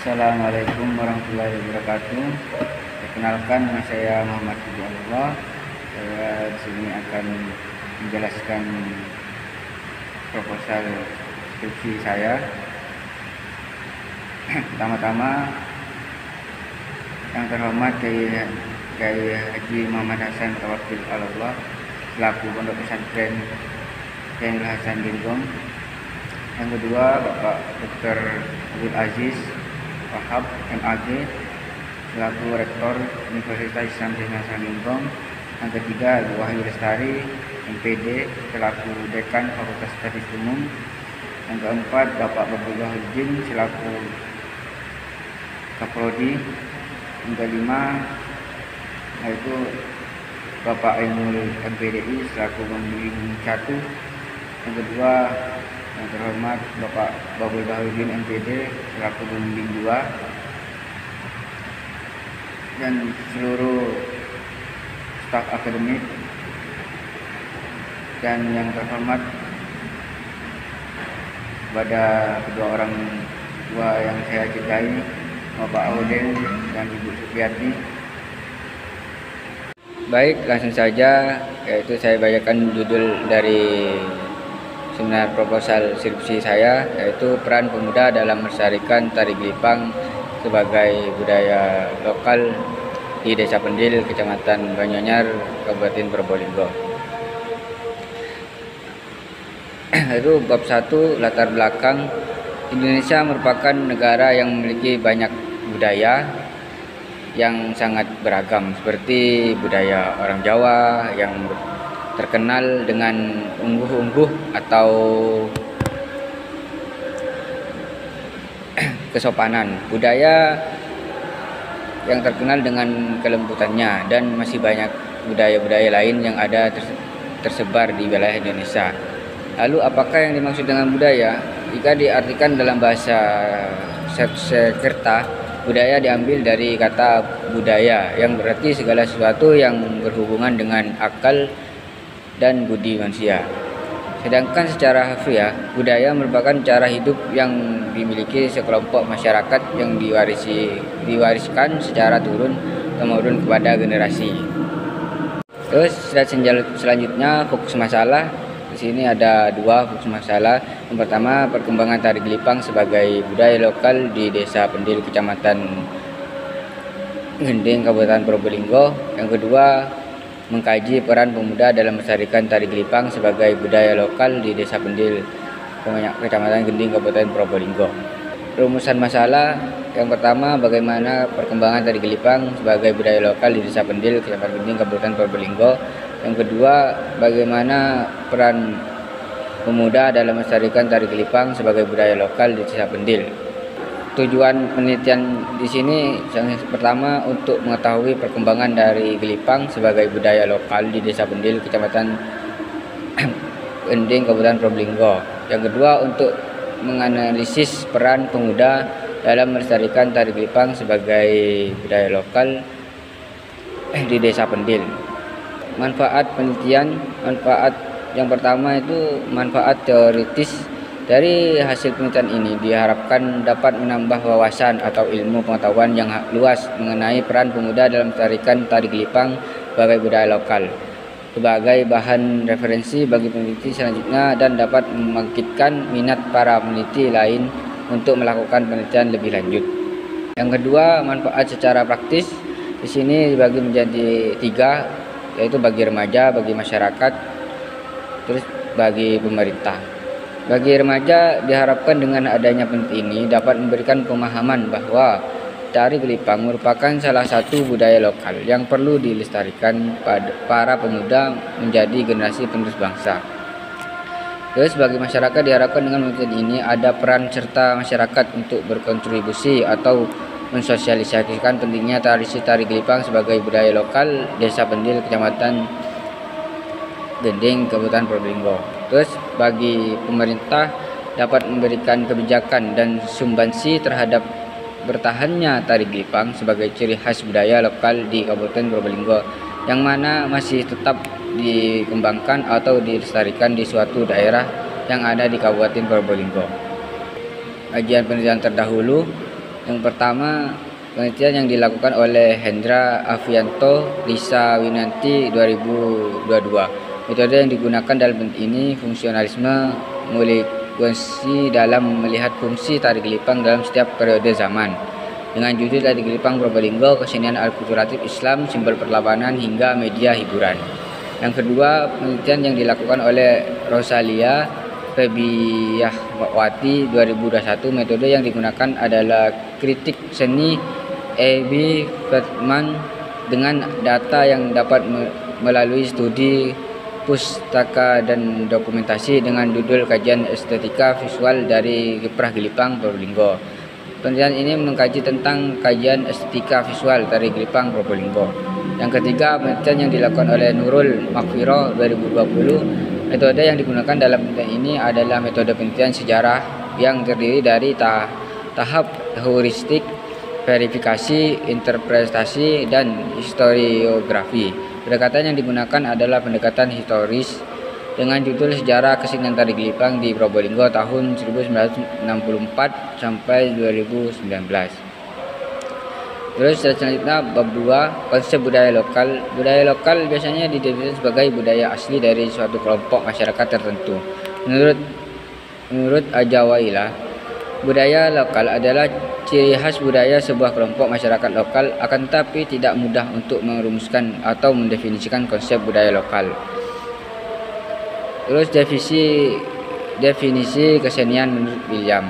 Assalamualaikum warahmatullahi wabarakatuh. Perkenalkan, nama saya Muhammad Abdullah. Saya di sini akan menjelaskan proposal skripsi saya. Pertama-tama, yang terhormat Kiai Haji Muhammad Hasan Tawakil Allah selaku Pondok Pesantren Zainul Hasan Gendong. Yang kedua, Bapak Dr. Abdul Aziz Wahab MAG selaku Rektor Universitas Islam Zainul Hasan Gendong. Yang ketiga, Ibu Wahyu Lestari MPD selaku Dekan Fakultas Statis Umum. Yang keempat, Bapak Babullah Hudin selaku Kaprodi. Yang kelima, yaitu Bapak Ainul MPDI selaku pembimbing 1. Yang kedua, yang terhormat Bapak Babul Bahudin MPD selaku pembimbing 2, dan seluruh staf akademik, dan yang terhormat kepada kedua orang tua yang saya cintai, Bapak Auden dan Ibu Supriyati. Baik, langsung saja, yaitu saya bacakan judul dari seminar proposal skripsi saya, yaitu peran pemuda dalam melestarikan tari gelipang sebagai budaya lokal di Desa Pendil, Kecamatan Banyuanyar, Kabupaten Probolinggo. Itu bab 1, latar belakang. Indonesia merupakan negara yang memiliki banyak budaya yang sangat beragam, seperti budaya orang Jawa yang terkenal dengan ungguh-ungguh atau kesopanan, budaya yang terkenal dengan kelembutannya, dan masih banyak budaya-budaya lain yang ada tersebar di wilayah Indonesia. Lalu apakah yang dimaksud dengan budaya? Jika diartikan dalam bahasa Sanskerta, budaya diambil dari kata budaya yang berarti segala sesuatu yang berhubungan dengan akal dan budi manusia. Sedangkan secara harfiah, budaya merupakan cara hidup yang dimiliki sekelompok masyarakat yang diwariskan secara turun-temurun kepada generasi. Terus selanjutnya fokus masalah. Di sini ada 2 fokus masalah. Yang pertama, perkembangan tari gelipang sebagai budaya lokal di Desa Pendil, Kecamatan Gending, Kabupaten Probolinggo. Yang kedua, mengkaji peran pemuda dalam melestarikan tari gelipang sebagai budaya lokal di Desa Pendil, Kecamatan Gending, Kabupaten Probolinggo. Rumusan masalah. Yang pertama, bagaimana perkembangan tari gelipang sebagai budaya lokal di Desa Pendil, Kecamatan Gending, Kabupaten Probolinggo. Yang kedua, bagaimana peran pemuda dalam melestarikan tari gelipang sebagai budaya lokal di Desa Pendil. Tujuan penelitian di sini yang pertama untuk mengetahui perkembangan dari gelipang sebagai budaya lokal di Desa Pendil, Kecamatan Gending, Kabupaten Probolinggo. Yang kedua, untuk menganalisis peran pemuda dalam melestarikan tari gelipang sebagai budaya lokal di Desa Pendil. Manfaat penelitian. Manfaat yang pertama itu manfaat teoritis. Dari hasil penelitian ini diharapkan dapat menambah wawasan atau ilmu pengetahuan yang luas mengenai peran pemuda dalam melestarikan tari gelipang sebagai budaya lokal, sebagai bahan referensi bagi peneliti selanjutnya, dan dapat membangkitkan minat para peneliti lain untuk melakukan penelitian lebih lanjut. Yang kedua, manfaat secara praktis. Di sini dibagi menjadi 3, yaitu bagi remaja, bagi masyarakat, terus bagi pemerintah. Bagi remaja, diharapkan dengan adanya penelitian ini dapat memberikan pemahaman bahwa tari gelipang merupakan salah satu budaya lokal yang perlu dilestarikan pada para pemuda menjadi generasi penerus bangsa. Terus bagi masyarakat, diharapkan dengan penelitian ini ada peran serta masyarakat untuk berkontribusi atau mensosialisasikan pentingnya tradisi tari gelipang sebagai budaya lokal Desa Pendil, Kecamatan Gending, Kabupaten Probolinggo. Terus bagi pemerintah, dapat memberikan kebijakan dan sumbangsi terhadap bertahannya tari gelipang sebagai ciri khas budaya lokal di Kabupaten Probolinggo, yang mana masih tetap dikembangkan atau dilestarikan di suatu daerah yang ada di Kabupaten Probolinggo. Kajian penelitian terdahulu. Yang pertama, penelitian yang dilakukan oleh Hendra Avianto, Lisa Winanti 2022. Metode yang digunakan dalam penelitian ini fungsionalisme molekulensi dalam melihat fungsi tari gelipang dalam setiap periode zaman. Dengan judul Tari Gelipang Probolinggo, Kesenian Akulturatif Islam, Simbol Perlawanan hingga Media Hiburan. Yang kedua, penelitian yang dilakukan oleh Rosalia Febiahwati 2021. Metode yang digunakan adalah kritik seni E.B. Feldman dengan data yang dapat melalui studi pustaka dan dokumentasi dengan judul Kajian Estetika Visual dari Kiprah Gelipang Probolinggo. Penelitian ini mengkaji tentang kajian estetika visual tari gelipang Probolinggo. Yang ketiga, penelitian yang dilakukan oleh Nurul Makfiro 2020. Metode yang digunakan dalam penelitian ini adalah metode penelitian sejarah yang terdiri dari tahap heuristik, verifikasi, interpretasi, dan historiografi. Pendekatan yang digunakan adalah pendekatan historis dengan judul Sejarah Kesenian Tari Gelipang di Probolinggo tahun 1964 sampai 2019. Terus selanjutnya bab 2, konsep budaya lokal. Budaya lokal biasanya didefinisikan sebagai budaya asli dari suatu kelompok masyarakat tertentu. Menurut Ajawailah, budaya lokal adalah ciri khas budaya sebuah kelompok masyarakat lokal, akan tetapi tidak mudah untuk merumuskan atau mendefinisikan konsep budaya lokal. Terus definisi kesenian menurut William.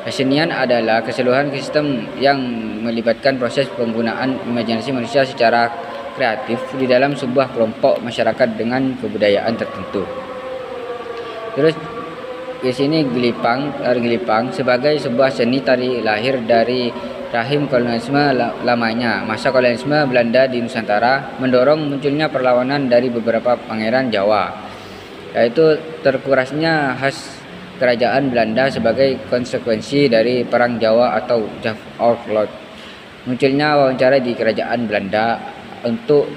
Kesenian adalah keseluruhan sistem yang melibatkan proses penggunaan imajinasi manusia secara kreatif di dalam sebuah kelompok masyarakat dengan kebudayaan tertentu. Terus di sini tari gelipang sebagai sebuah seni tari lahir dari rahim kolonialisme lamanya. Masa kolonialisme Belanda di Nusantara mendorong munculnya perlawanan dari beberapa pangeran Jawa, yaitu terkurasnya khas kerajaan Belanda sebagai konsekuensi dari Perang Jawa atau Javenoord. Munculnya wawancara di kerajaan Belanda untuk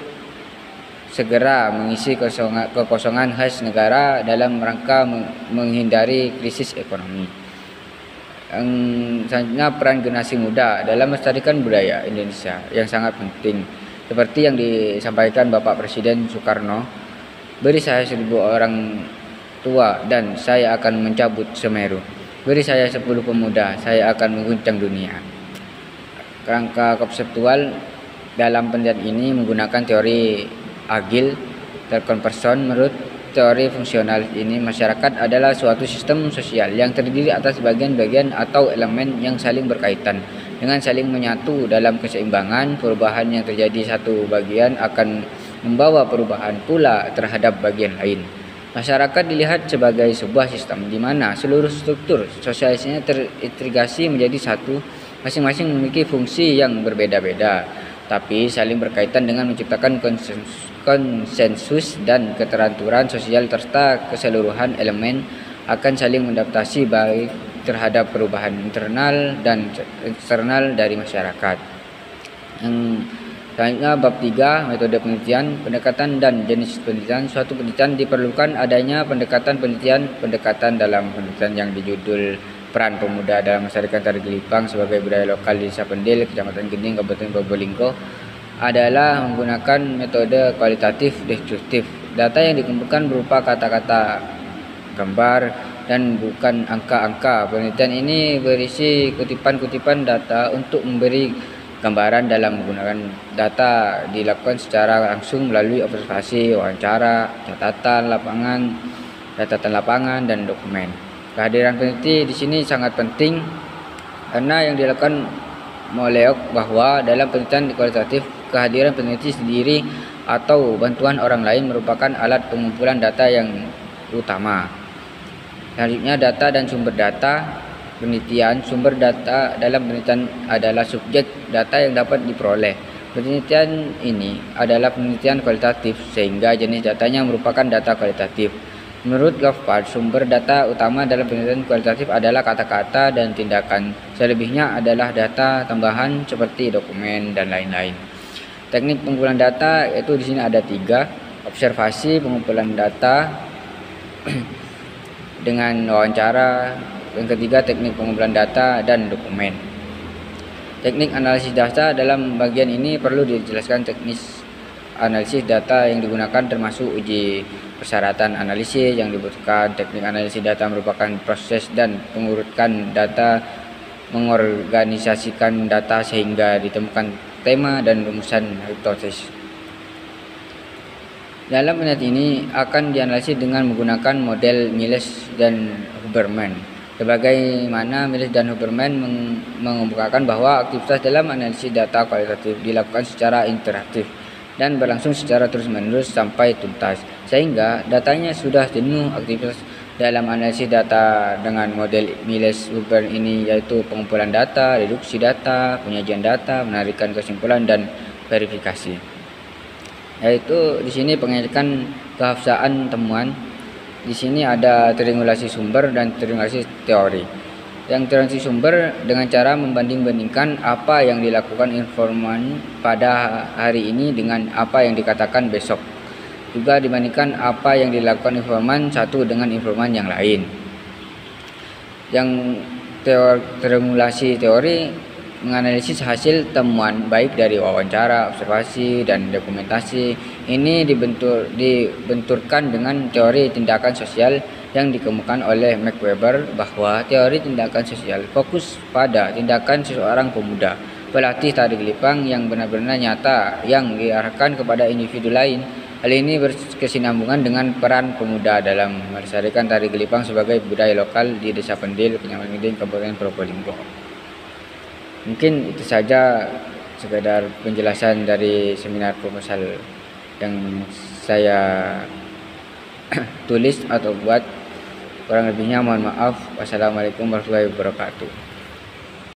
segera mengisi kekosongan khas negara dalam rangka menghindari krisis ekonomi. Yang selanjutnya, peran generasi muda dalam melestarikan budaya Indonesia yang sangat penting. Seperti yang disampaikan Bapak Presiden Soekarno, beri saya 1000 orang tua dan saya akan mencabut Semeru. Beri saya 10 pemuda, saya akan mengguncang dunia. Kerangka konseptual dalam penelitian ini menggunakan teori agil terkonverson. Menurut teori fungsional ini, masyarakat adalah suatu sistem sosial yang terdiri atas bagian-bagian atau elemen yang saling berkaitan. Dengan saling menyatu dalam keseimbangan, perubahan yang terjadi satu bagian akan membawa perubahan pula terhadap bagian lain. Masyarakat dilihat sebagai sebuah sistem di mana seluruh struktur sosialisnya terintegrasi menjadi satu, masing-masing memiliki fungsi yang berbeda-beda, tapi saling berkaitan dengan menciptakan konsensus dan keteraturan sosial serta keseluruhan elemen akan saling mengadaptasi baik terhadap perubahan internal dan eksternal dari masyarakat. Selanjutnya bab 3, metode penelitian, pendekatan dan jenis penelitian. Suatu penelitian diperlukan adanya pendekatan dalam penelitian yang dijudul Peran Pemuda dalam Melestarikan Tari Gelipang sebagai Budaya Lokal di Desa Pendil, Kecamatan Gending, Kabupaten Probolinggo, adalah menggunakan metode kualitatif deskriptif. Data yang dikumpulkan berupa kata-kata, gambar, dan bukan angka-angka. Penelitian ini berisi kutipan-kutipan data untuk memberi gambaran. Dalam menggunakan data dilakukan secara langsung melalui observasi, wawancara, catatan lapangan, dan dokumen. Kehadiran peneliti di sini sangat penting karena yang dilakukan Moleok bahwa dalam penelitian kualitatif, kehadiran peneliti sendiri atau bantuan orang lain merupakan alat pengumpulan data yang utama. Selanjutnya, data dan sumber data. Penelitian sumber data dalam penelitian adalah subjek data yang dapat diperoleh. Penelitian ini adalah penelitian kualitatif sehingga jenis datanya merupakan data kualitatif. Menurut Goffard, sumber data utama dalam penelitian kualitatif adalah kata-kata dan tindakan. Selebihnya adalah data tambahan seperti dokumen dan lain-lain. Teknik pengumpulan data yaitu di sini ada 3: observasi, pengumpulan data dengan wawancara. Yang ketiga, teknik pengumpulan data dan dokumen. Teknik analisis data. Dalam bagian ini perlu dijelaskan teknis analisis data yang digunakan, termasuk uji persyaratan analisis yang dibutuhkan. Teknik analisis data merupakan proses dan pengurutkan data, mengorganisasikan data sehingga ditemukan tema dan rumusan hipotesis. Dalam penelitian ini akan dianalisis dengan menggunakan model Miles dan Huberman. Sebagaimana Miles dan Huberman mengemukakan bahwa aktivitas dalam analisis data kualitatif dilakukan secara interaktif dan berlangsung secara terus-menerus sampai tuntas, sehingga datanya sudah jenuh. Aktivitas dalam analisis data dengan model Miles-Huberman ini yaitu pengumpulan data, reduksi data, penyajian data, menarikan kesimpulan, dan verifikasi. Yaitu di sini pengecekan kehafsaan temuan. Di sini ada triangulasi sumber dan triangulasi teori. Yang triangulasi sumber dengan cara membanding-bandingkan apa yang dilakukan informan pada hari ini dengan apa yang dikatakan besok. Juga dibandingkan apa yang dilakukan informan satu dengan informan yang lain. Yang triangulasi teori menganalisis hasil temuan baik dari wawancara, observasi, dan dokumentasi. Ini dibenturkan dengan teori tindakan sosial yang dikemukakan oleh Max Weber, bahwa teori tindakan sosial fokus pada tindakan seseorang pemuda, pelatih tari gelipang yang benar-benar nyata yang diarahkan kepada individu lain. Hal ini berkesinambungan dengan peran pemuda dalam melestarikan tari gelipang sebagai budaya lokal di Desa Pendil, Kecamatan Keding, Kabupaten Probolinggo. Mungkin itu saja sekedar penjelasan dari seminar proposal yang saya tulis atau buat. Kurang lebihnya mohon maaf. Wassalamualaikum warahmatullahi wabarakatuh.